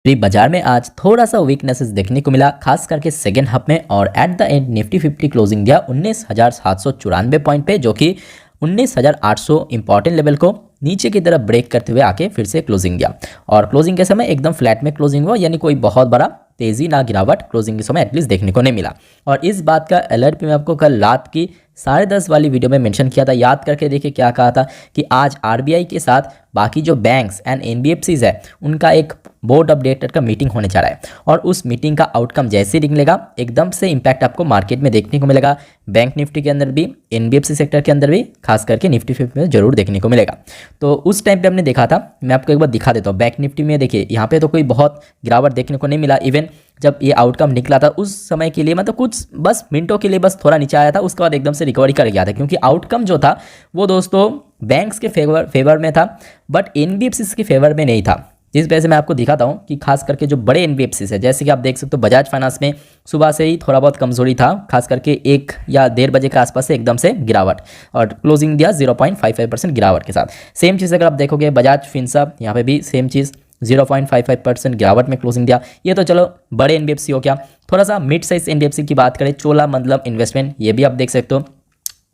बाजार में आज थोड़ा सा वीकनेसेस देखने को मिला, खास करके सेकेंड हाफ में। और at the end Nifty 50 closing दिया 19,794 पॉइंट पे, जो कि 19,800 इंपॉर्टेंट लेवल को नीचे की तरफ ब्रेक करते हुए आके फिर से क्लोजिंग दिया। और क्लोजिंग के समय एकदम फ्लैट में क्लोजिंग हुआ, यानी कोई बहुत बड़ा तेजी ना गिरावट क्लोजिंग के समय एटलीस्ट देखने को नहीं मिला। और इस बात का अलर्ट भी मैं आपको कल रात की 10:30 वाली वीडियो में मेंशन किया था। याद करके देखिए क्या कहा था कि आज आरबीआई के साथ बाकी जो बैंक्स एंड एनबीएफसीज है उनका एक बोर्ड ऑफ डायरेक्टर का मीटिंग होने जा रहा है। और उस मीटिंग का आउटकम जैसे ही निकलेगा एकदम से इंपैक्ट आपको मार्केट में देखने को मिलेगा। बैंक निफ्टी के अंदर भी, एनबीएफसी सेक्टर के अंदर भी, खास करके निफ्टी 50 में जरूर देखने को मिलेगा। तो उस टाइम पे हमने देखा था, मैं आपको एक बार दिखा देता हूँ। बैंक निफ्टी में देखिए यहाँ पे तो कोई बहुत गिरावट देखने को नहीं मिला। इवन जब ये आउटकम निकला था उस समय के लिए मतलब कुछ बस मिनटों के लिए बस थोड़ा नीचे आया था, उसके बाद एकदम से रिकवरी कर गया था, क्योंकि आउटकम जो था वो दोस्तों बैंक्स के फेवर में था, बट एनबीएफसी के फेवर में नहीं था। जिस वजह से मैं आपको दिखाता हूँ कि खास करके जो बड़े एनबीएफसी है, जैसे कि आप देख सकते हो बजाज फाइनेंस में सुबह से ही थोड़ा बहुत कमजोरी था, खास करके 1 या 1:30 बजे के आसपास से एकदम से गिरावट, और क्लोजिंग दिया 0.55% गिरावट के साथ। सेम चीज़ अगर आप देखोगे बजाज फिनसर्व, यहाँ पे भी सेम चीज़ 0.55% गिरावट में क्लोजिंग दिया। ये तो चलो बड़े एनबीएफसी हो गया। थोड़ा सा मिड साइज एनबीएफसी की बात करें, चोलामंडलम इन्वेस्टमेंट, ये भी आप देख सकते हो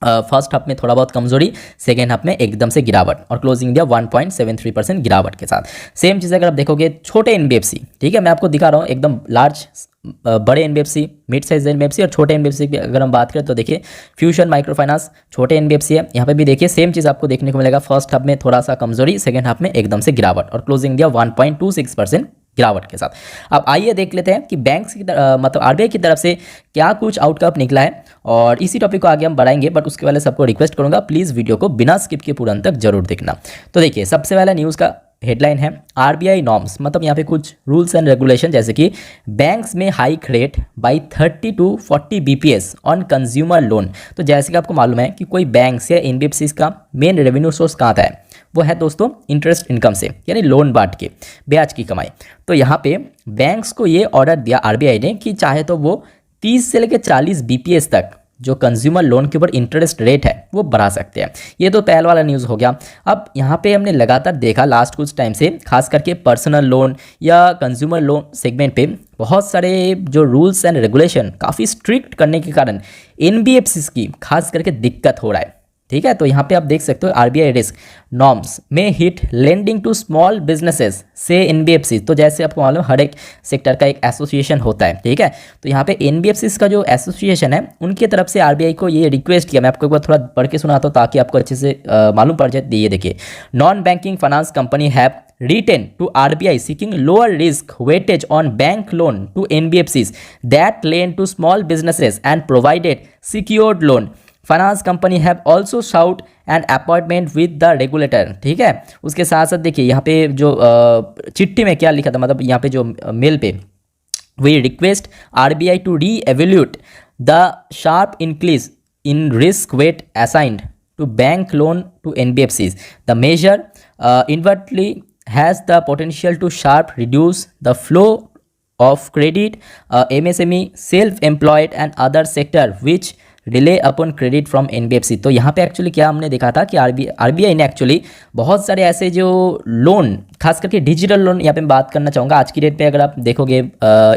फर्स्ट हाफ में थोड़ा बहुत कमजोरी, सेकेंड हाफ में एकदम से गिरावट, और क्लोजिंग दिया 1.73% गिरावट के साथ। सेम चीज़ अगर आप देखोगे छोटे एनबीएफसी, ठीक है, मैं आपको दिखा रहा हूँ एकदम लार्ज बड़े एनबीएफसी, मिड साइज एनबीएफसी और छोटे एनबीएफसी की अगर हम बात करें तो देखिए फ्यूशन माइक्रो फाइनेंस छोटे एनबीएफसी है। यहाँ पे भी देखिए सेम चीज़ आपको देखने को मिलेगा। फर्स्ट हाफ में थोड़ा सा कमजोरी, सेकेंड हाफ में एकदम से गिरावट, और क्लोजिंग दिया 1.26% गिरावट के साथ। अब आइए देख लेते हैं कि बैंक्स की मतलब आरबीआई की तरफ से क्या कुछ आउटकम निकला है, और इसी टॉपिक को आगे हम बढ़ाएंगे। बट उसके पहले सबको रिक्वेस्ट करूंगा प्लीज़ वीडियो को बिना स्किप के पूरा अंत तक जरूर देखना। तो देखिए सबसे पहला न्यूज़ का हेडलाइन है आरबीआई नॉर्म्स, मतलब यहाँ पे कुछ रूल्स एंड रेगुलेशन, जैसे कि बैंक्स में hike rate by 30 to 40 BPS on consumer loan. तो जैसे कि आपको मालूम है कि कोई बैंक्स या एनबीएफसी का मेन रेवेन्यू सोर्स कहाँ आता है, वो है दोस्तों इंटरेस्ट इनकम से, यानी लोन बांट के ब्याज की कमाई। तो यहाँ पे बैंक्स को ये ऑर्डर दिया आरबीआई ने कि चाहे तो वो 30 से लेकर 40 BPS तक जो कंज्यूमर लोन के ऊपर इंटरेस्ट रेट है वो बढ़ा सकते हैं। ये तो पहला वाला न्यूज़ हो गया। अब यहाँ पे हमने लगातार देखा लास्ट कुछ टाइम से, खास करके पर्सनल लोन या कंज्यूमर लोन सेगमेंट पे बहुत सारे जो रूल्स एंड रेगुलेशन काफ़ी स्ट्रिक्ट करने के कारण एनबीएफसीज की खास करके दिक्कत हो रहा है। ठीक है, तो यहाँ पे आप देख सकते हो आरबीआई रिस्क नॉर्म्स में hit lending to small businesses से एनबीएफसी। तो जैसे आपको मालूम हर एक सेक्टर का एक एसोसिएशन होता है, ठीक है, तो यहाँ पे एनबीएफसी का जो एसोसिएशन है उनकी तरफ से आरबीआई को ये रिक्वेस्ट किया। मैं आपको एक बार थोड़ा पढ़ के सुनाता हूँ ताकि आपको अच्छे से मालूम पड़ जाए। ये देखिए, non banking finance company have written to RBI seeking lower risk weightage on bank loan to NBFCs that lend to small businesses and provided secured loan. Finance company have also sought an appointment with the regulator. ठीक है, उसके साथ साथ देखिए यहाँ पे जो चिट्ठी में क्या लिखा था, मतलब यहाँ पे जो मेल पे, we request RBI to reevaluate the sharp increase in risk weight assigned to bank loan to NBFCs. The measure inadvertently has the potential to sharp reduce the flow of credit MSME, self-employed and other sector which relay upon credit from NBFC. तो यहाँ पे actually क्या हमने देखा था कि RBI ने actually बहुत सारे ऐसे जो लोन, खास करके डिजिटल लोन, यहाँ पे मैं बात करना चाहूँगा। आज की डेट पे अगर आप देखोगे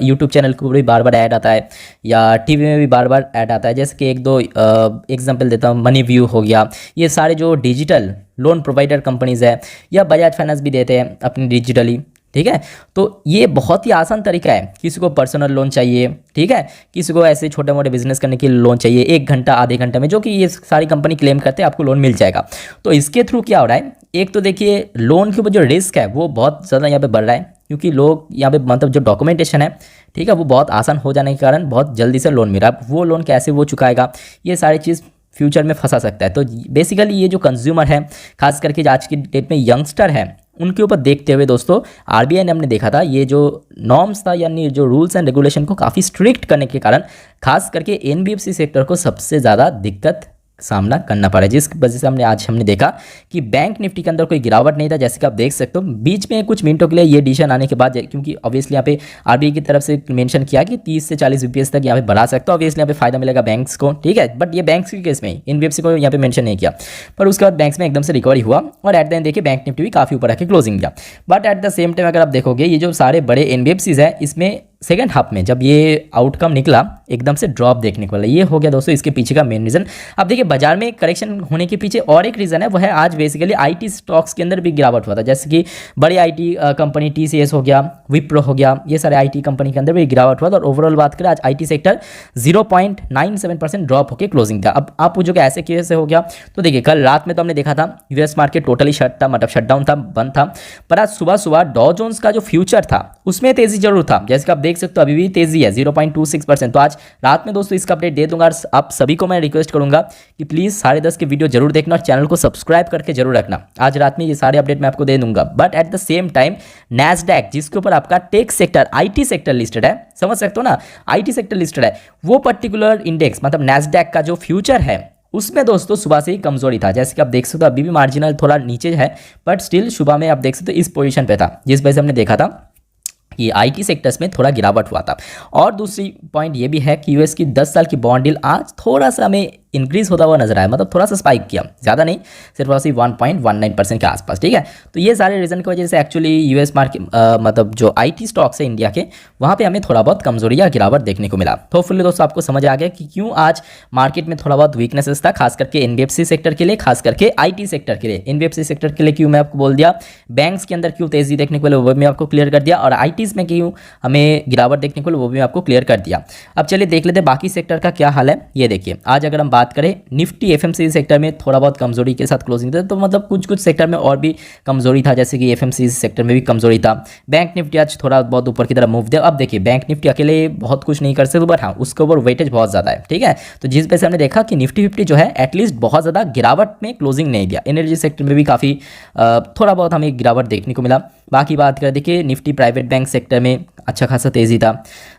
यूट्यूब चैनल को भी बार बार ऐड आता है या टीवी में भी बार बार ऐड आता है। जैसे कि एक दो एग्जांपल देता हूँ, मनी व्यू हो गया, ये सारे जो डिजिटल लोन प्रोवाइडर कंपनीज़ है, या बजाज फाइनेंस भी देते हैं अपनी डिजिटली। ठीक है, तो ये बहुत ही आसान तरीका है। किसी को पर्सनल लोन चाहिए, ठीक है, किसी को ऐसे छोटे मोटे बिजनेस करने के लिए लोन चाहिए, 1 घंटा आधे घंटे में, जो कि ये सारी कंपनी क्लेम करते हैं आपको लोन मिल जाएगा। तो इसके थ्रू क्या हो रहा है, एक तो देखिए लोन के ऊपर जो रिस्क है वो बहुत ज़्यादा यहाँ पे बढ़ रहा है, क्योंकि लोग यहाँ पे मतलब जो डॉक्यूमेंटेशन है, ठीक है, वो बहुत आसान हो जाने के कारण बहुत जल्दी से लोन मिल रहा है। वो लोन कैसे वो चुकाएगा, ये सारी चीज़ फ्यूचर में फंसा सकता है। तो बेसिकली ये जो कंज्यूमर है, खास करके आज की डेट में यंगस्टर है, उनके ऊपर देखते हुए दोस्तों आरबीआई ने हमने देखा था ये जो नॉर्म्स था, यानी जो रूल्स एंड रेगुलेशन को काफ़ी स्ट्रिक्ट करने के कारण खास करके एनबीएफसी सेक्टर को सबसे ज़्यादा दिक्कत सामना करना पड़ा, जिस वजह से हमने देखा कि बैंक निफ्टी के अंदर कोई गिरावट नहीं था। जैसे कि आप देख सकते हो बीच में कुछ मिनटों के लिए ये डिसीजन आने के बाद, क्योंकि ऑब्वियसली यहाँ पे आरबीआई की तरफ से मेंशन किया कि 30 से 40 बीपीएस तक यहाँ पे बढ़ा सकते हो, ऑब्वियसली यहाँ पे फायदा मिलेगा बैंक्स को, ठीक है। बट ये बैंक्स के केस में एनबीएफसी को यहाँ पे मेंशन नहीं किया, पर उसके बाद बैंक्स में एकदम से रिकवरी हुआ और एट द एंड देखिए बैंक निफ्टी भी काफ़ी ऊपर आके क्लोजिंग दिया। But at the same time अगर आप देखोगे ये जो सारे बड़े एनबीएफसीज है, इसमें सेकेंड हाफ में जब ये आउटकम निकला एकदम से ड्रॉप देखने को मिला। ये हो गया दोस्तों इसके पीछे का मेन रीज़न। अब देखिए बाजार में करेक्शन होने के पीछे और एक रीज़न है, वो है आज बेसिकली आईटी स्टॉक्स के अंदर भी गिरावट हुआ था। जैसे कि बड़ी आईटी कंपनी टीसीएस हो गया, विप्रो हो गया, ये सारे आईटी कंपनी के अंदर भी गिरावट हुआ था। और ओवरऑल बात करें आज आईटी सेक्टर 0.97% ड्रॉप होकर क्लोजिंग था। अब आप पूछोगे ऐसे कैसे हो गया, तो देखिए कल रात में तो हमने देखा था यूएस मार्केट टोटली शट था, मतलब शटडाउन था, बंद था। पर आज सुबह सुबह डॉ जोन्स का जो फ्यूचर था उसमें तेजी जरूर था, जैसे कि आप देख सकते हो अभी भी तेजी है 0.26%। तो आज रात में दोस्तों इसका अपडेट दे दूंगा। और आप सभी को मैं रिक्वेस्ट करूंगा कि प्लीज़ 10:30 के वीडियो जरूर देखना और चैनल को सब्सक्राइब करके जरूर रखना। आज रात में ये सारे अपडेट मैं आपको दे दूंगा। But at the same time Nasdaq, जिसके ऊपर आपका tech sector IT sector listed है, समझ सकते हो ना, आईटी सेक्टर लिस्टेड है, वो पर्टिकुलर इंडेक्स मतलब नैस्डैक का जो फ्यूचर है उसमें दोस्तों सुबह से ही कमजोरी था। जैसे कि आप देख सकते हो अभी भी मार्जिनल थोड़ा नीचे है, बट स्टिल सुबह में आप देख सकते हो इस पोजीशन पे था, जिस वजह से हमने देखा था कि आईटी सेक्टर्स में थोड़ा गिरावट हुआ था। और दूसरी पॉइंट ये भी है कि यूएस की 10 साल की बॉन्ड डील आज थोड़ा सा हमें इंक्रीज होता हुआ नजर आया, मतलब थोड़ा सा स्पाइक किया, ज़्यादा नहीं, सिर्फ वैसे 1.19% के आसपास, ठीक है। तो ये सारे रीज़न की वजह से एक्चुअली यूएस मार्केट मतलब जो आईटी स्टॉक्स है इंडिया के, वहाँ पे हमें थोड़ा बहुत कमजोरी या गिरावट देखने को मिला। होपफुली दोस्तों आपको समझ आ गया कि क्यों आज मार्केट में थोड़ा बहुत वीकनेसेस था, खास करके एनबीएफसी सेक्टर के लिए, खास करके आईटी सेक्टर के लिए। एनबीएफसी सेक्टर के लिए क्यों मैं आपको बोल दिया, बैंक्स के अंदर क्यों तेजी देखने को मिला वो भी आपको क्लियर कर दिया, और आईटीज में क्यों हमें गिरावट देखने को मिला वो भी आपको क्लियर कर दिया। अब चलिए देख लेते हैं बाकी सेक्टर का क्या हाल है। ये देखिए आज अगर हम बात करें निफ्टी एफएमसीजी सेक्टर में थोड़ा बहुत कमजोरी के साथ क्लोजिंग था, तो मतलब कुछ सेक्टर में और भी कमजोरी था, जैसे कि एफएमसीजी सेक्टर में भी कमजोरी था। बैंक निफ्टी आज थोड़ा बहुत ऊपर की तरफ मूव दिया। अब देखिए बैंक निफ्टी अकेले बहुत कुछ नहीं कर सकते, बट हाँ उसके ऊपर वेटेज बहुत ज़्यादा है, ठीक है। तो जिस वजह से हमने देखा कि निफ्टी 50 जो है एटलीस्ट बहुत ज़्यादा गिरावट में क्लोजिंग नहीं दिया। एनर्जी सेक्टर में भी काफ़ी थोड़ा बहुत हमें गिरावट देखने को मिला। बाकी बात करें देखिए निफ्टी प्राइवेट बैंक सेक्टर में अच्छा खासा तेज़ी था।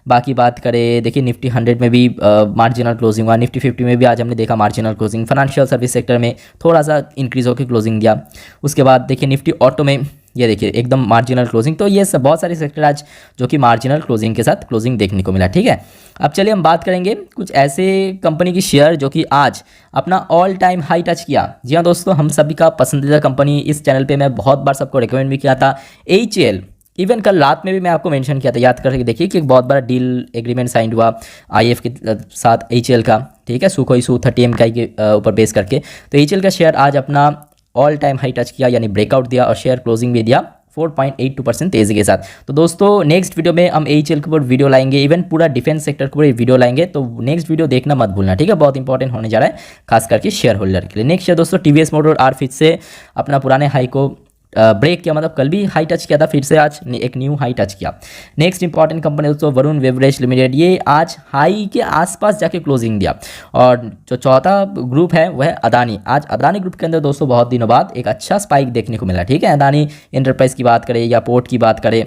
बाकी बात करें देखिए निफ्टी 100 में भी मार्जिनल क्लोजिंग हुआ, निफ्टी 50 में भी आज हमने देखा marginal closing. Financial service sector में थोड़ा सा इंक्रीज होकर क्लोजिंग दिया। उसके बाद देखिए निफ्टी ऑटो में ये देखिए एकदम मार्जिनल क्लोजिंग। तो ये सब बहुत सारे सेक्टर आज जो कि मार्जिनल क्लोजिंग के साथ क्लोजिंग देखने को मिला, ठीक है। अब चलिए हम बात करेंगे कुछ ऐसे कंपनी की शेयर जो कि आज अपना ऑल टाइम हाई टच किया। जी हाँ दोस्तों, हम सभी का पसंदीदा कंपनी, इस चैनल पे मैं बहुत बार सबको रिकमेंड भी किया था, एचएएल। इवन कल रात में भी मैं आपको मेंशन किया था, याद करके देखिए कि एक बहुत बड़ा डील एग्रीमेंट साइन हुआ आईएफ के साथ एचएएल का, ठीक है, सुखोई Su-30 MKI के ऊपर बेस करके। तो एचएएल का शेयर आज अपना ऑल टाइम हाई टच किया, यानी ब्रेकआउट दिया, और शेयर क्लोजिंग भी दिया 4.82% तेजी के साथ। तो दोस्तों नेक्स्ट वीडियो में हम एचएएल के ऊपर वीडियो लाएंगे, इवन पूरा डिफेंस सेक्टर के ऊपर वीडियो लाएंगे। तो नेक्स्ट वीडियो देखना मत भूलना, ठीक है, बहुत इंपॉर्टेंट होने जा रहा है खास करके शेयर होल्डर के लिए। नेक्स्ट है दोस्तों टीवीएस मोटर आर फिर से अपना पुराने हाई को ब्रेक किया, मतलब कल भी हाई टच किया था, फिर से आज एक न्यू हाई टच किया। नेक्स्ट इंपॉर्टेंट कंपनी दोस्तों वरुण बेवरेज लिमिटेड, ये आज हाई के आसपास जाके क्लोजिंग दिया। और जो चौथा ग्रुप है वह है अदानी। आज अदानी ग्रुप के अंदर दोस्तों बहुत दिनों बाद एक अच्छा स्पाइक देखने को मिला, ठीक है। अदानी एंटरप्राइज की बात करें या पोर्ट की बात करें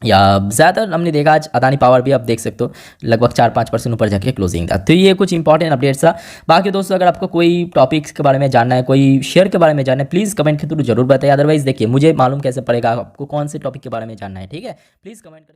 या ज़्यादातर हमने देखा आज अदानी पावर भी आप देख सकते हो लगभग 4-5% ऊपर जाके क्लोजिंग था। तो ये कुछ इंपॉर्टेंट अपडेट्स था। बाकी दोस्तों अगर आपको कोई टॉपिक्स के बारे में जानना है, कोई शेयर के बारे में जानना है, प्लीज़ कमेंट के थ्रू जरूर बताइए। अदरवाइज देखिए मुझे मालूम कैसे पड़ेगा आपको कौन से टॉपिक के बारे में जानना है, ठीक है। प्लीज़ कमेंट करके